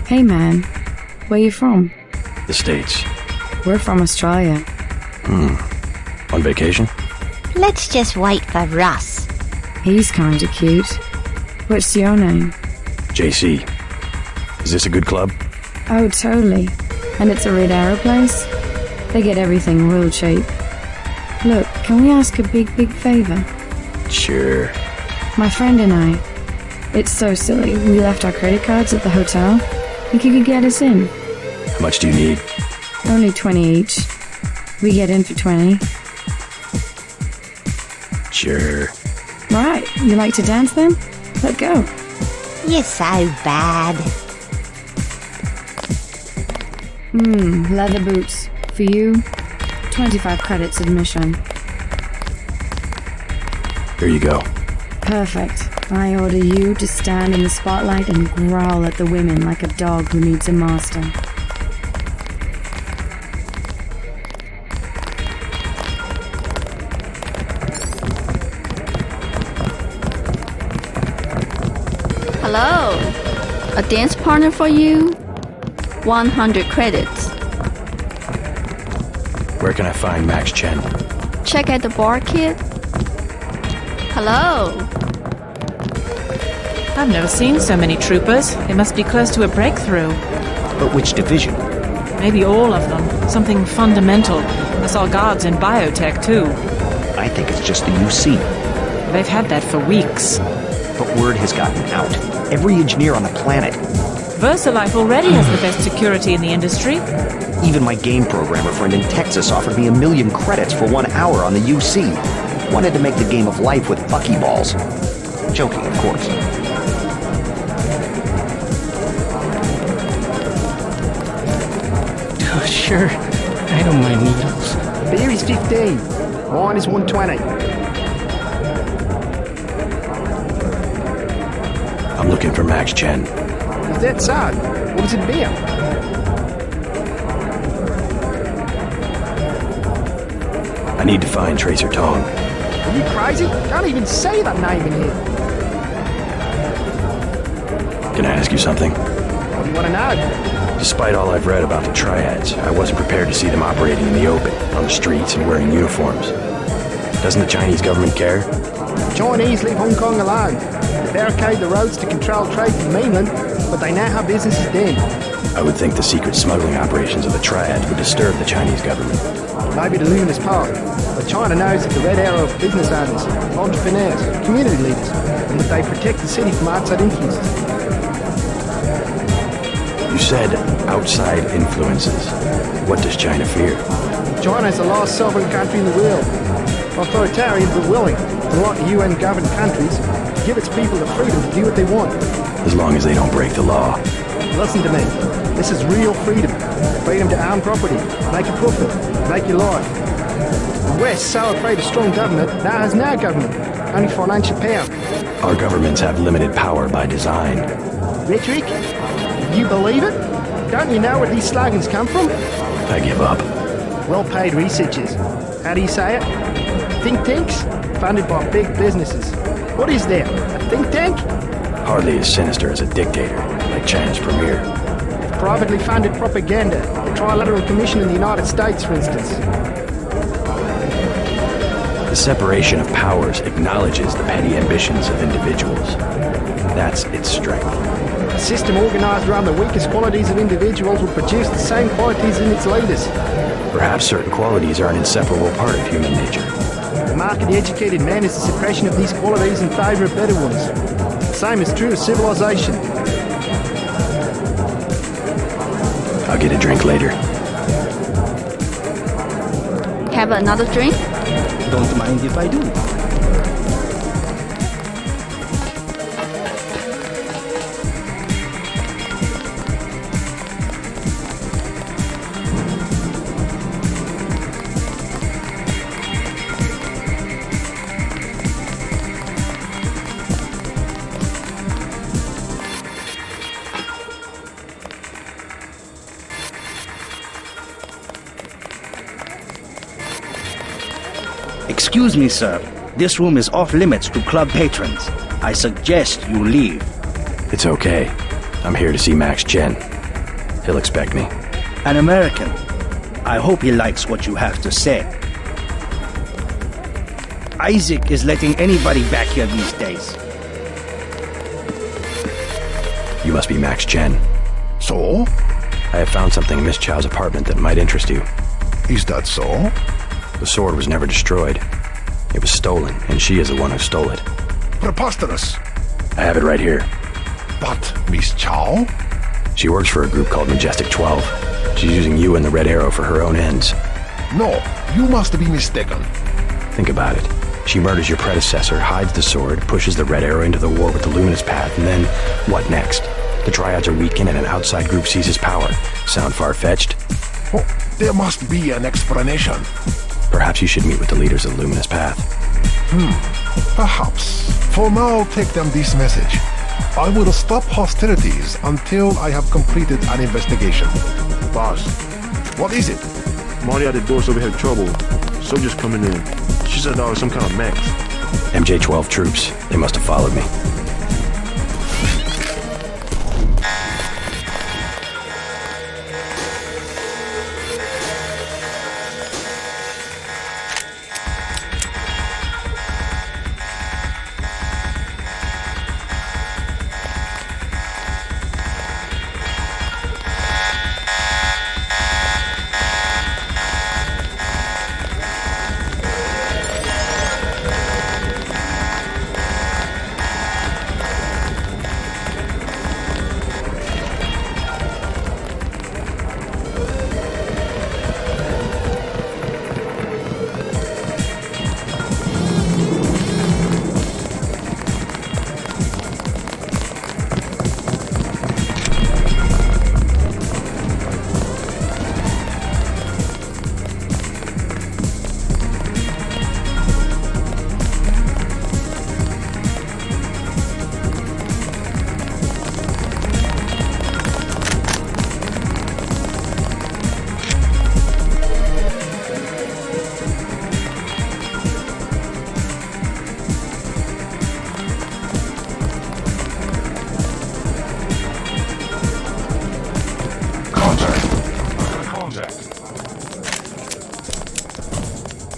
Hey man, where you from? The States. We're from Australia. On vacation? Let's just wait for Russ. He's kinda cute. What's your name? JC. Is this a good club? Oh, totally. And it's a Red Arrow place? They get everything real cheap. Look, can we ask a big favor? Sure. My friend and I. It's so silly. We left our credit cards at the hotel. Think you could get us in? How much do you need? Only 20 each. We get in for 20. Sure. Right, you like to dance then? Let's go. You're so bad. Leather boots. For you, 25 credits admission. Here you go. Perfect. I order you to stand in the spotlight and growl at the women like a dog who needs a master. Hello. A dance partner for you? 100 credits. Where can I find Max Chen? Check at the bar, kid. Hello. I've never seen so many troopers. They must be close to a breakthrough. But which division? Maybe all of them. Something fundamental. I saw guards in biotech, too. I think it's just the UC. They've had that for weeks. But word has gotten out. Every engineer on the planet, Versalife already has the best security in the industry. even my game programmer friend in Texas offered me 1 million credits for 1 hour on the UC. Wanted to make the game of life with buckyballs. Joking, of course. Oh, sure. I don't mind needles. Beer is 15. Wine is 120. I'm looking for Max Chen. Is that so? What is it beer? I need to find Tracer Tong. Are you crazy? Can't even say that name in here. Can I ask you something? What do you want to know? Despite all I've read about the Triads, I wasn't prepared to see them operating in the open, on the streets, and wearing uniforms. Doesn't the Chinese government care? The Chinese leave Hong Kong alone. They barricade the roads to control trade from mainland, but they now have businesses then. I would think the secret smuggling operations of the Triads would disturb the Chinese government. Maybe the luminous part. But China knows that the Red Arrow of business owners, entrepreneurs, community leaders, and that they protect the city from outside influences. You said outside influences. What does China fear? China is the last sovereign country in the world. Authoritarian but willing, unlike the UN-governed countries, to give its people the freedom to do what they want. As long as they don't break the law. Listen to me. This is real freedom. Freedom to own property, make a profit, make your life. The West, so afraid of strong government, now has no government, only financial power. Our governments have limited power by design. Rhetoric? You believe it? Don't you know where these slogans come from? I give up. Well-paid researchers. How do you say it? Think tanks? Funded by big businesses. What is there? A think tank? Hardly as sinister as a dictator, like China's premier. Privately funded propaganda. The Trilateral Commission in the United States, for instance. The separation of powers acknowledges the petty ambitions of individuals. That's its strength. A system organized around the weakest qualities of individuals will produce the same qualities in its leaders. Perhaps certain qualities are an inseparable part of human nature. The mark of the educated man is the suppression of these qualities in favor of better ones. The same is true of civilization. I'll get a drink later. Have another drink? Don't mind if I do. Excuse me, sir. This room is off limits to club patrons. I suggest you leave. It's okay. I'm here to see Max Chen. He'll expect me. An American. I hope he likes what you have to say. Isaac is letting anybody back here these days. You must be Max Chen. So? I have found something in Miss Chow's apartment that might interest you. Is that so? The sword was never destroyed. It was stolen, and she is the one who stole it. Preposterous. I have it right here. But Miss Chow? She works for a group called Majestic 12. She's using you and the Red Arrow for her own ends. No, you must be mistaken. Think about it. She murders your predecessor, hides the sword, pushes the Red Arrow into the war with the Luminous Path, and then, what next? The Triads are weakened and an outside group seizes power. Sound far-fetched? Oh, there must be an explanation. Perhaps you should meet with the leaders of the Luminous Path. Perhaps. For now, take them this message. I will stop hostilities until I have completed an investigation. Boss, What is it? Marty at the door said we had trouble. Soldiers coming in. She said there was some kind of mechs. MJ-12 troops. They must have followed me.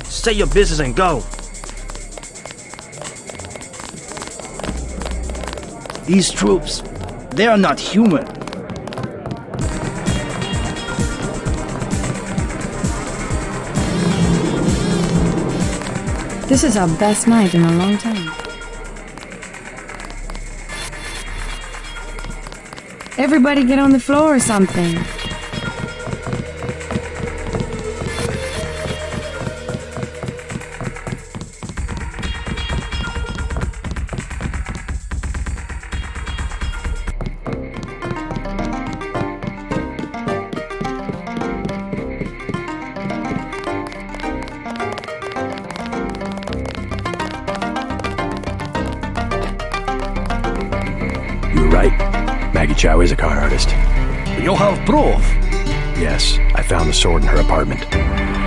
Say your business and go. These troops, they are not human. This is our best night in a long time. Everybody get on the floor or something. You were right. Maggie Chow is a con artist. You have proof. Yes, I found the sword in her apartment.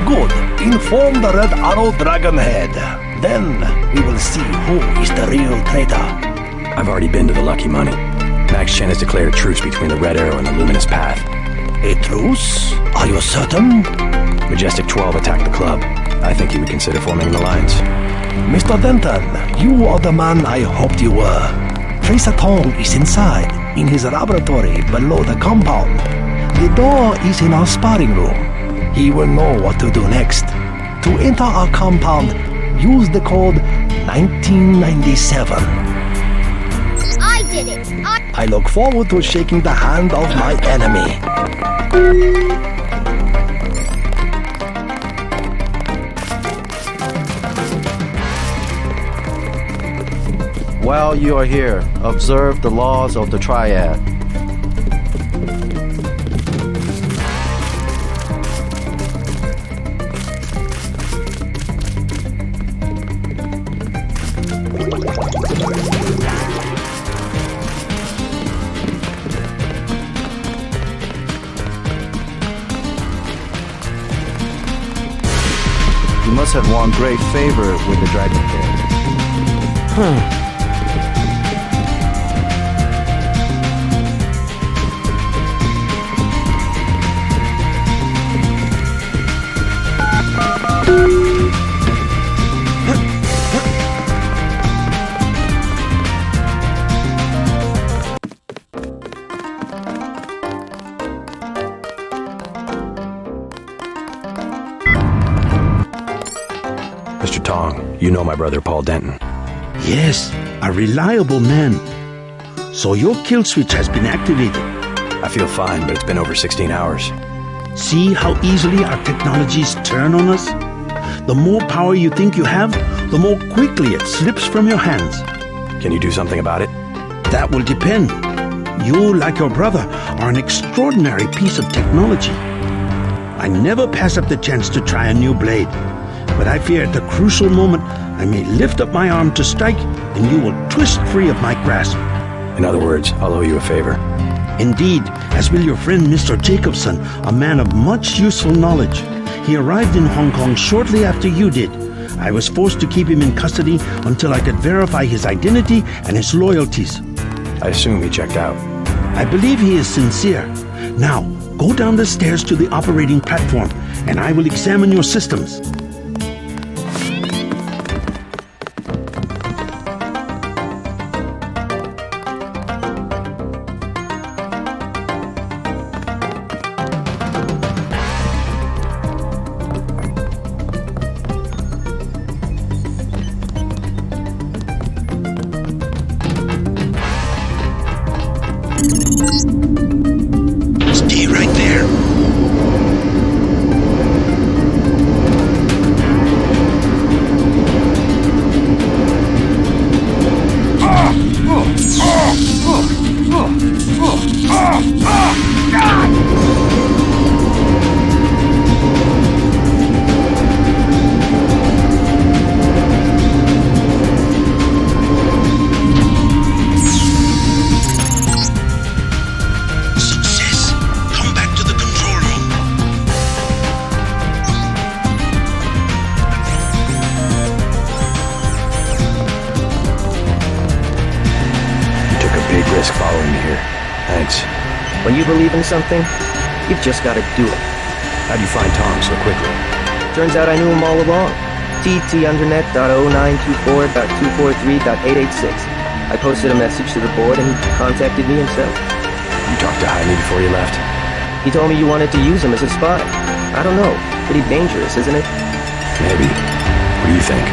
Good. Inform the Red Arrow Dragon Head. Then we will see who is the real traitor. I've already been to the Lucky Money. Max Chen has declared a truce between the Red Arrow and the Luminous Path. A truce? Are you certain? Majestic 12 attacked the club. I think he would consider forming an alliance. Mr. Denton, you are the man I hoped you were. Tracer Tong is inside, in his laboratory below the compound. The door is in our sparring room. He will know what to do next. To enter our compound, use the code 1997. I did it. I look forward to shaking the hand of my enemy. While you are here, observe the laws of the Triad. You must have won great favor with the Dragon Head. Mr. Tong, you know my brother Paul Denton. Yes, a reliable man. So your kill switch has been activated. I feel fine, but it's been over 16 hours. See how easily our technologies turn on us? The more power you think you have, the more quickly it slips from your hands. Can you do something about it? That will depend. You, like your brother, are an extraordinary piece of technology. I never pass up the chance to try a new blade, but I fear at the crucial moment I may lift up my arm to strike and you will twist free of my grasp. In other words, I'll owe you a favor. Indeed, as will your friend Mr. Jacobson, a man of much useful knowledge. He arrived in Hong Kong shortly after you did. I was forced to keep him in custody until I could verify his identity and his loyalties. I assume he checked out. I believe he is sincere. Now, go down the stairs to the operating platform, and I will examine your systems. Stay right there. Following me here. Thanks. When you believe in something, you've just got to do it. How'd you find Tong so quickly? Turns out I knew him all along. tt_undernet.0924.243.886. I posted a message to the board and he contacted me himself. You talked to Jaime before you left? He told me you wanted to use him as a spy. I don't know. Pretty dangerous, isn't it? Maybe. What do you think?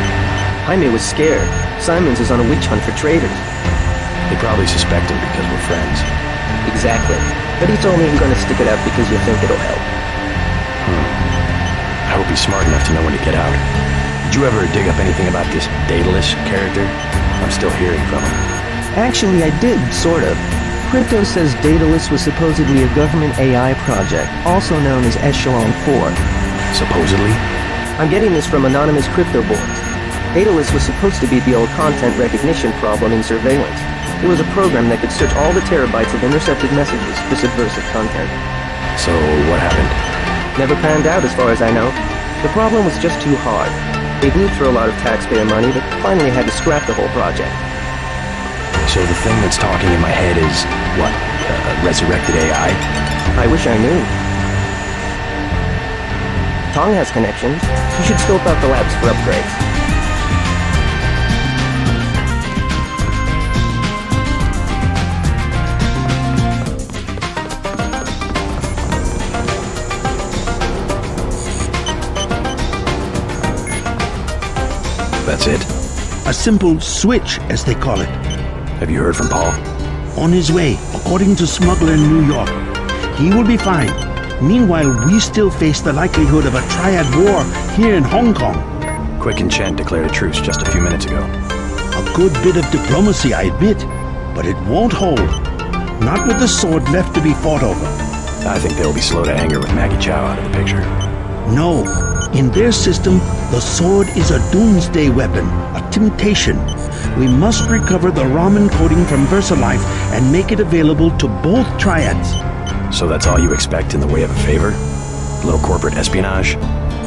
Jaime was scared. Simons is on a witch hunt for traitors. They probably suspect him because we're friends. Exactly. But he told me he's gonna stick it out because you think it'll help. I hope he's smart enough to know when to get out. Did you ever dig up anything about this Daedalus character? I'm still hearing from him. Actually, I did, sort of. Crypto says Daedalus was supposedly a government AI project, also known as Echelon 4. Supposedly? I'm getting this from anonymous crypto boards. Daedalus was supposed to be the old content recognition problem in surveillance. It was a program that could search all the terabytes of intercepted messages for subversive content. So, what happened? Never panned out as far as I know. The problem was just too hard. They blew through a lot of taxpayer money, but finally had to scrap the whole project. So the thing that's talking in my head is, what, resurrected AI? I wish I knew. Tong has connections. You should scope out the labs for upgrades. That's it? A simple switch, as they call it. Have you heard from Paul? On his way, according to smuggler in New York. He will be fine. Meanwhile, we still face the likelihood of a triad war here in Hong Kong. Quick and Chen declared a truce just a few minutes ago. A good bit of diplomacy, I admit, but it won't hold. Not with the sword left to be fought over. I think they'll be slow to anger with Maggie Chow out of the picture. No. In their system, the sword is a doomsday weapon, a temptation. We must recover the Raman coding from Versalife and make it available to both triads. So that's all you expect in the way of a favor? A little corporate espionage?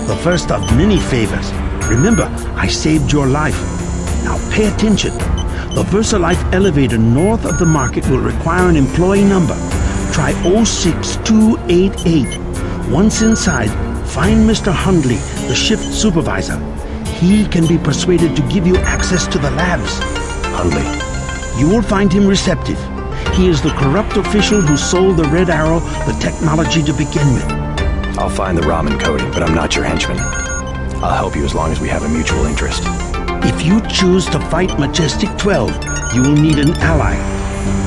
The first of many favors. Remember, I saved your life. Now pay attention. The Versalife elevator north of the market will require an employee number. Try 06288. Once inside, find Mr. Hundley, the shift supervisor. He can be persuaded to give you access to the labs. Hundley. You will find him receptive. He is the corrupt official who sold the Red Arrow the technology to begin with. I'll find the Raman coding, but I'm not your henchman. I'll help you as long as we have a mutual interest. If you choose to fight Majestic 12, you will need an ally.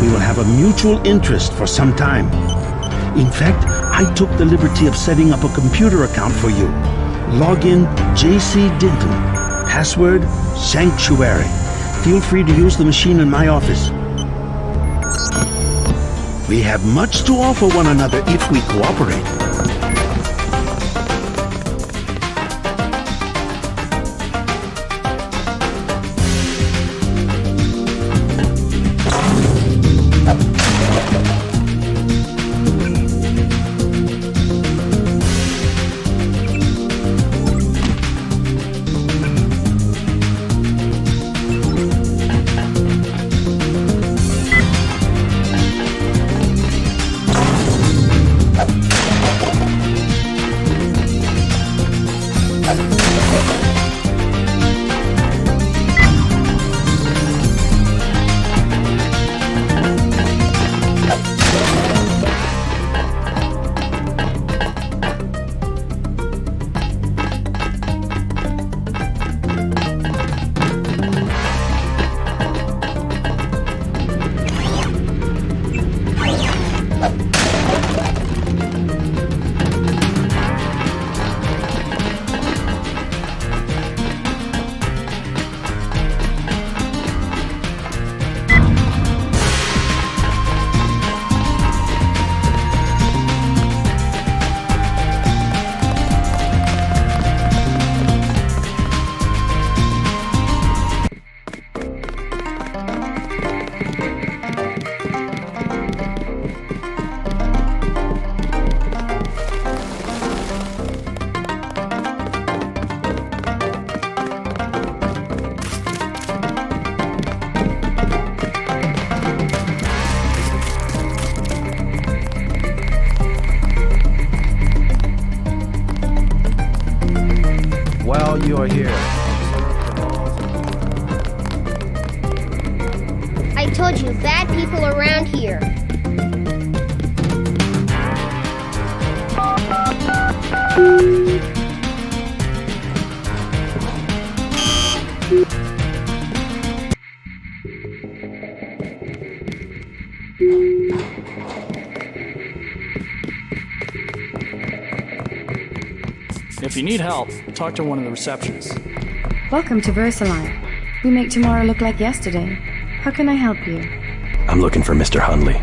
We will have a mutual interest for some time. In fact, I took the liberty of setting up a computer account for you. Login JC Denton. Password Sanctuary. Feel free to use the machine in my office. We have much to offer one another if we cooperate. You are here. I told you, bad people around here. If you need help, talk to one of the receptionists. Welcome to Versalife. We make tomorrow look like yesterday. How can I help you? I'm looking for Mr. Hundley.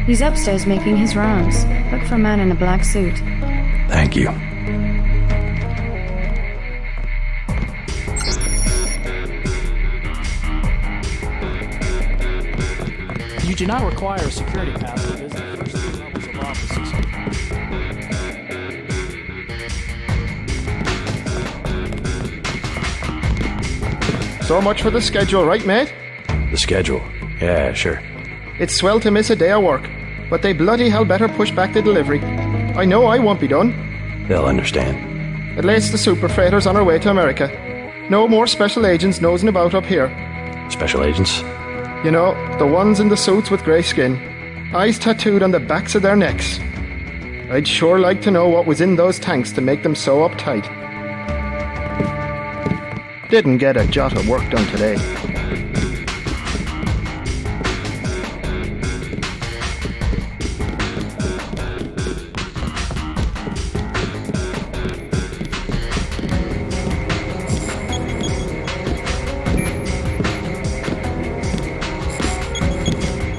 He's upstairs making his rounds. Look for a man in a black suit. Thank you. You do not require a security pass to visit the first 3 levels of offices. So much for the schedule, right, mate? The schedule? Yeah, sure. It's swell to miss a day of work, but they bloody hell better push back the delivery. I know I won't be done. They'll understand. At least the super freighter's on our way to America. No more special agents nosing about up here. Special agents? You know, the ones in the suits with grey skin. Eyes tattooed on the backs of their necks. I'd sure like to know what was in those tanks to make them so uptight. Didn't get a jot of work done today.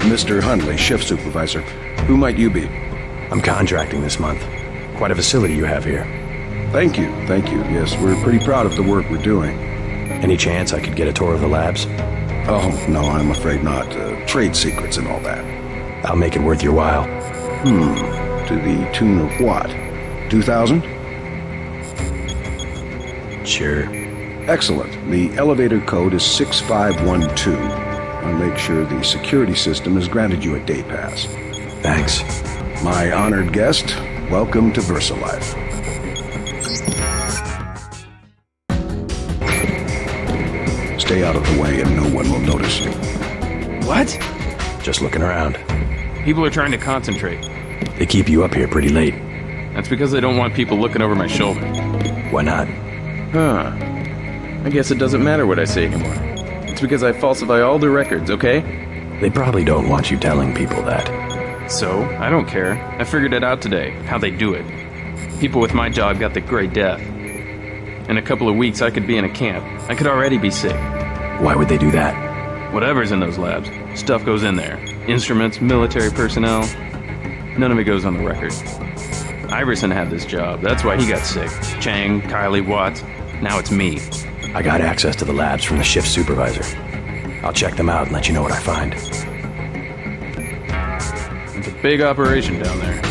Mr. Hundley, shift supervisor. Who might you be? I'm contracting this month. Quite a facility you have here. Thank you, thank you. Yes, we're pretty proud of the work we're doing. Any chance I could get a tour of the labs? Oh, no, I'm afraid not. Trade secrets and all that. I'll make it worth your while. To the tune of what? 2,000? Sure. Excellent. The elevator code is 6512. I'll make sure the security system has granted you a day pass. Thanks. My honored guest, welcome to Versalife. Stay out of the way and no one will notice you. What? Just looking around. People are trying to concentrate. They keep you up here pretty late. That's because they don't want people looking over my shoulder. Why not? Huh. I guess it doesn't matter what I say anymore. It's because I falsify all the records, okay? They probably don't want you telling people that. So, I don't care. I figured it out today, how they do it. People with my job got the Great Death. In a couple of weeks, I could be in a camp. I could already be sick. Why would they do that? Whatever's in those labs, stuff goes in there. Instruments, military personnel. None of it goes on the record. Iverson had this job. That's why he got sick. Chang, Kylie, Watts. Now it's me. I got access to the labs from the shift supervisor. I'll check them out and let you know what I find. It's a big operation down there.